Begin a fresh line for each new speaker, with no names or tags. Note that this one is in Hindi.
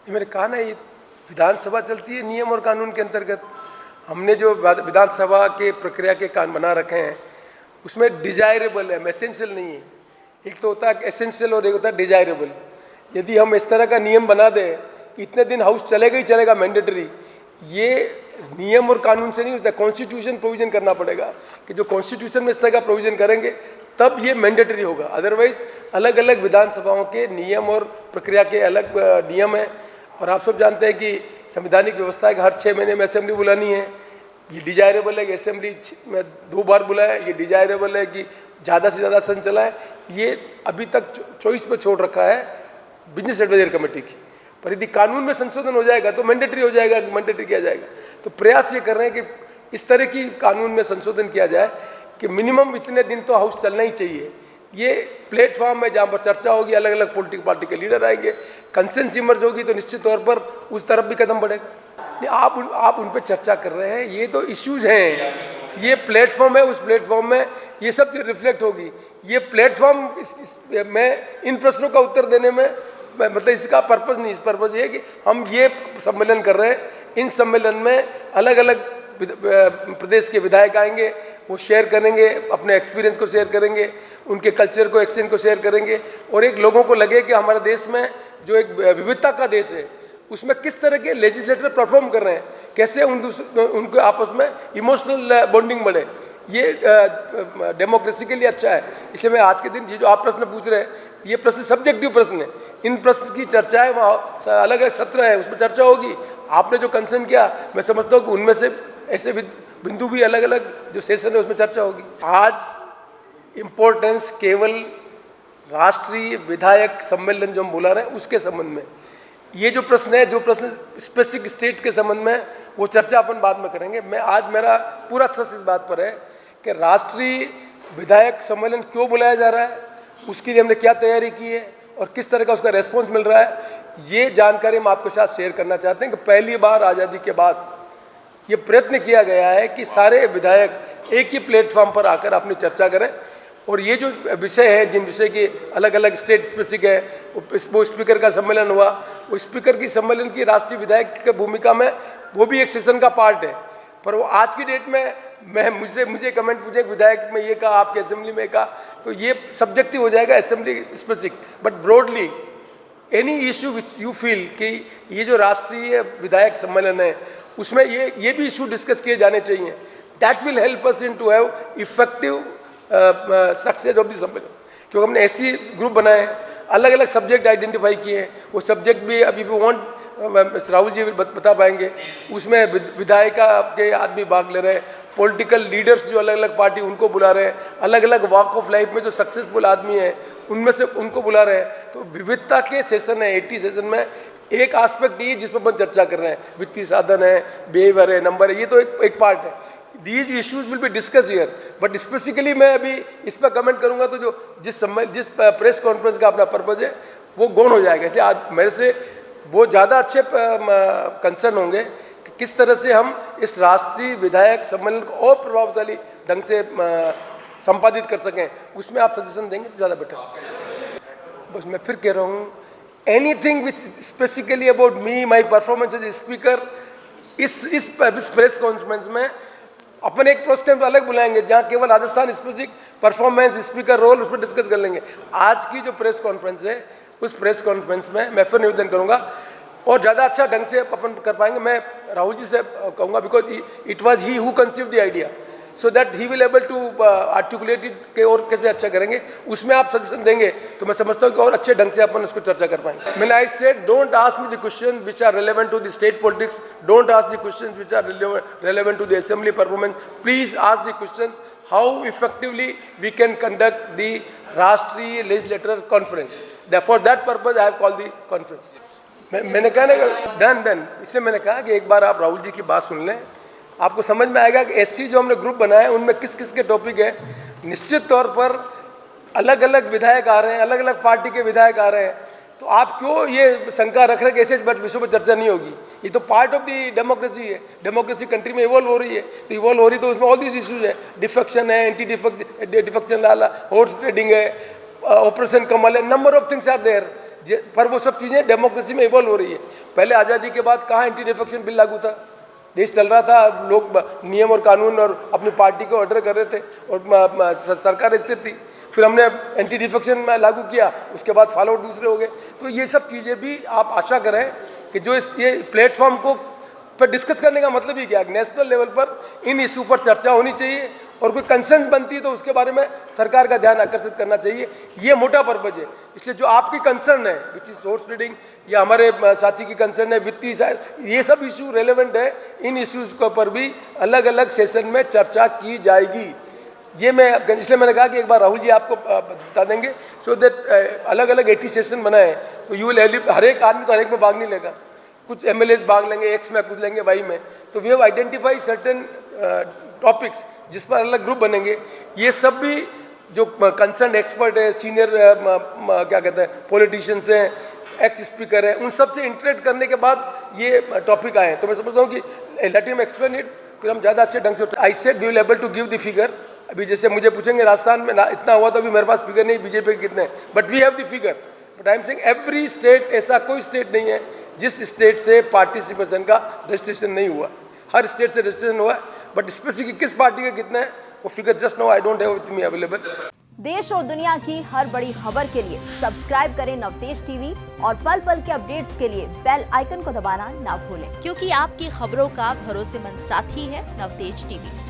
ये मैंने कहा ना, ये विधानसभा चलती है नियम और कानून के अंतर्गत। हमने जो विधानसभा के प्रक्रिया के कानून बना रखे हैं उसमें डिजायरेबल है, एसेंशियल नहीं है। एक तो होता है एसेंशियल और एक होता है डिजायरेबल। यदि हम इस तरह का नियम बना दें कि इतने दिन हाउस चलेगा ही चलेगा मैंडेटरी, ये नियम और कानून से नहीं होता, कॉन्स्टिट्यूशन प्रोविजन करना पड़ेगा कि जो कॉन्स्टिट्यूशन में इस तरह का प्रोविजन करेंगे तब ये मैंडेटरी होगा। अदरवाइज अलग अलग विधानसभाओं के नियम और प्रक्रिया के अलग नियम हैं। और आप सब जानते हैं कि संवैधानिक व्यवस्था है कि हर 6 महीने में असेंबली बुलानी है। ये डिजायरेबल है कि असेंबली में 2 बार बुलाए, ये डिजायरेबल है कि ज़्यादा से ज़्यादा सन चलाएं। ये अभी तक चॉइस पे छोड़ रखा है बिजनेस एडवाइजरी कमेटी की। पर यदि कानून में संशोधन हो जाएगा तो मैंडेटरी हो जाएगा, मैंडेटरी किया जाएगा। तो प्रयास ये कर रहे हैं कि इस तरह की कानून में संशोधन किया जाए कि मिनिमम इतने दिन तो हाउस चलना ही चाहिए। ये प्लेटफॉर्म है जहाँ पर चर्चा होगी, अलग अलग पॉलिटिकल पार्टी के लीडर आएंगे, कंसेंस इमर्ज होगी तो निश्चित तौर पर उस तरफ भी कदम बढ़ेगा। नहीं, आप उन पर चर्चा कर रहे हैं, ये तो इश्यूज हैं, ये प्लेटफॉर्म है, उस प्लेटफॉर्म में ये सब चीज़ रिफ्लेक्ट होगी। ये प्लेटफॉर्म में इन प्रश्नों का उत्तर देने में मतलब इसका पर्पज़ नहीं, इस पर्पज़ ये है कि हम ये सम्मेलन कर रहे हैं। इन सम्मेलन में अलग अलग प्रदेश के विधायक आएंगे, वो शेयर करेंगे, अपने एक्सपीरियंस को शेयर करेंगे, उनके कल्चर को, एक्सचेंज को शेयर करेंगे। और एक लोगों को लगे कि हमारे देश में जो एक विविधता का देश है उसमें किस तरह के लेजिस्लेटर परफॉर्म कर रहे हैं, कैसे उनके आपस में इमोशनल बॉन्डिंग बढ़े। ये डेमोक्रेसी के लिए अच्छा है। इसलिए मैं आज के दिन जो आप प्रश्न पूछ रहे हैं, ये प्रश्न सब्जेक्टिव प्रश्न है। इन प्रश्न की चर्चा है, वहाँ अलग अलग सत्र है, उसमें चर्चा होगी। आपने जो कंसर्न किया, मैं समझता हूँ कि उनमें से ऐसे बिंदु भी अलग अलग जो सेशन है उसमें चर्चा होगी। आज इम्पोर्टेंस केवल राष्ट्रीय विधायक सम्मेलन जो हम बुला रहे हैं उसके संबंध में, ये जो प्रश्न है, जो प्रश्न स्पेसिफिक स्टेट के संबंध में, वो चर्चा अपन बाद में करेंगे। मैं आज मेरा पूरा थ्रस्ट इस बात पर है कि राष्ट्रीय विधायक सम्मेलन क्यों बुलाया जा रहा है, उसके लिए हमने क्या तैयारी की है और किस तरह का उसका रेस्पॉन्स मिल रहा है, ये जानकारी हम आपके साथ शेयर करना चाहते हैं। कि पहली बार आज़ादी के बाद ये प्रयत्न किया गया है कि सारे विधायक एक ही प्लेटफॉर्म पर आकर अपनी चर्चा करें। और ये जो विषय है, जिन विषय के अलग अलग स्टेट स्पेसिफिक है, वो स्पीकर का सम्मेलन हुआ, वो स्पीकर की सम्मेलन की राष्ट्रीय विधायक की भूमिका में वो भी एक सेशन का पार्ट है। पर वो आज की डेट में मुझे कमेंट पूछे विधायक में ये कहा, आपके असेंबली में कहा, तो ये सब्जेक्टिव हो जाएगा, assembly specific. But broadly any issue which you feel कि ये जो राष्ट्रीय विधायक सम्मेलन है उसमें ये भी इशू डिस्कस किए जाने चाहिए। That will help us in to have effective success of the सम्मेलन। क्योंकि हमने ऐसी ग्रुप बनाए हैं, अलग अलग सब्जेक्ट आइडेंटिफाई किए हैं। वो सब्जेक्ट भी अभी भी वांट राहुल जी बता पाएंगे। उसमें विधायिका के आदमी भाग ले रहे हैं, पॉलिटिकल लीडर्स जो अलग अलग पार्टी उनको बुला रहे हैं, अलग अलग वॉक ऑफ लाइफ में जो सक्सेसफुल आदमी हैं उनमें से उनको बुला रहे हैं। तो विविधता के सेशन है, 80 सेशन में एक आस्पेक्ट ये जिस पर अपन चर्चा कर रहे हैं, वित्तीय साधन है, बिहेवियर है, नंबर है, ये तो एक पार्ट है। These issues will be discussed here, but specifically मैं अभी इस पर कमेंट करूंगा तो जो जिस प्रेस कॉन्फ्रेंस का अपना पर्पज है वो गौण हो जाएगा। इसलिए आज मेरे से वो ज़्यादा अच्छे कंसर्न होंगे कि किस तरह से हम इस राष्ट्रीय विधायक सम्मेलन को और प्रभावशाली ढंग से संपादित कर सकें, उसमें आप सजेशन देंगे तो ज़्यादा बेटर। बस मैं फिर कह रहा हूँ, anything which specifically about me, my performance as speaker, इस प्रेस कॉन्फ्रेंस में अपन एक प्रोग्राम अलग बुलाएंगे जहां केवल Rajasthan specific performance, speaker role, उस पर डिस्कस कर लेंगे। आज की जो प्रेस कॉन्फ्रेंस है उस प्रेस कॉन्फ्रेंस में मैं फिर निवेदन करूंगा और ज़्यादा अच्छा ढंग से अपन कर पाएंगे। मैं राहुल जी से कहूँगा, because it was he who conceived the idea, so that he will able to articulate it के और कैसे अच्छा करेंगे, उसमें आप सजेशन देंगे तो मैं समझता हूँ कि और अच्छे ढंग से अपन उसको चर्चा कर पाएंगे। मैंने I said don't ask me the question which are relevant to the state politics, don't ask the question which are relevant to the assembly performance, please ask the question how effectively we can conduct the Rashtriya legislator conference. For that purpose I have called the conference. मैंने कहा ना डन, इससे मैंने कहा कि एक बार आप राहुल जी की बात सुन लें, आपको समझ में आएगा कि ऐसी जो हमने ग्रुप बनाया है उनमें किस किस के टॉपिक है। निश्चित तौर पर अलग अलग विधायक आ रहे हैं, अलग अलग पार्टी के विधायक आ रहे हैं, तो आप क्यों ये शंका रख रहे हैं कि ऐसे विषयों पर चर्चा नहीं होगी। ये तो पार्ट ऑफ दी डेमोक्रेसी है, डेमोक्रेसी कंट्री में इवॉल्व हो रही है, तो इवॉल्व हो रही तो उसमें ऑल दीज इशूज है, डिफेक्शन है, एंटी डिफेक्शन लाला, हॉर्स ट्रेडिंग है, ऑपरेशन कमल है, number of things are there, पर वो सब चीज़ें डेमोक्रेसी में इवॉल्व हो रही है। पहले आज़ादी के बाद कहाँ एंटी डिफेक्शन बिल लागू था? देश चल रहा था, लोग नियम और कानून और अपनी पार्टी को ऑर्डर कर रहे थे और सरकार स्थिर थी। फिर हमने एंटी डिफेक्शन में लागू किया, उसके बाद फॉलोआउट दूसरे हो गए। तो ये सब चीज़ें भी आप आशा करें कि जो ये प्लेटफॉर्म को पर डिस्कस करने का मतलब ही क्या, नेशनल लेवल पर इन इशू पर चर्चा होनी चाहिए और कोई कंसेंस बनती है तो उसके बारे में सरकार का ध्यान आकर्षित करना चाहिए। ये मोटा पर्पज है। इसलिए जो आपकी कंसर्न है विच इज सोर्स रीडिंग या हमारे साथी की कंसर्न है वित्तीय, ये सब इशू रेलेवेंट है। इन इश्यूज के ऊपर भी अलग अलग सेशन में चर्चा की जाएगी। ये मैं इसलिए मैंने कहा कि एक बार राहुल जी आपको बता देंगे सो दैट अलग अलग 80 सेशन बनाए तो यू विल हर एक आदमी तो हर एक में भाग नहीं लेगा। कुछ MLAs भाग लेंगे एक्स में, कुछ लेंगे वाई में। तो we have identify certain topics जिस पर अलग ग्रुप बनेंगे। ये सब भी जो कंसर्न एक्सपर्ट है, सीनियर क्या कहते हैं पॉलिटिशियंस हैं, एक्स स्पीकर हैं, उन सब से इंटरेक्ट करने के बाद ये टॉपिक आए हैं। तो मैं समझता हूँ कि लेट हिम एक्सप्लेन इट, फिर हम ज़्यादा अच्छे ढंग से। I said we will able to give the figure. अभी जैसे मुझे पूछेंगे राजस्थान में इतना हुआ तो अभी मेरे पास फिगर नहीं बीजेपी के कितने, but we have the figure. But I am saying every state, ऐसा कोई स्टेट नहीं है जिस स्टेट से पार्टिसिपेशन का रजिस्ट्रेशन नहीं हुआ। हर स्टेट से रजिस्ट्रेशन हुआ है, बट स्पेसिफिक किस पार्टी के कितने हैं वो figure just no I don't have with me available.
देश और दुनिया की हर बड़ी खबर के लिए सब्सक्राइब करें नवतेज टीवी और पल पल के अपडेट्स के लिए बेल आइकन को दबाना ना भूलें,
क्योंकि आपकी खबरों का भरोसेमंद साथी है नवतेज टीवी।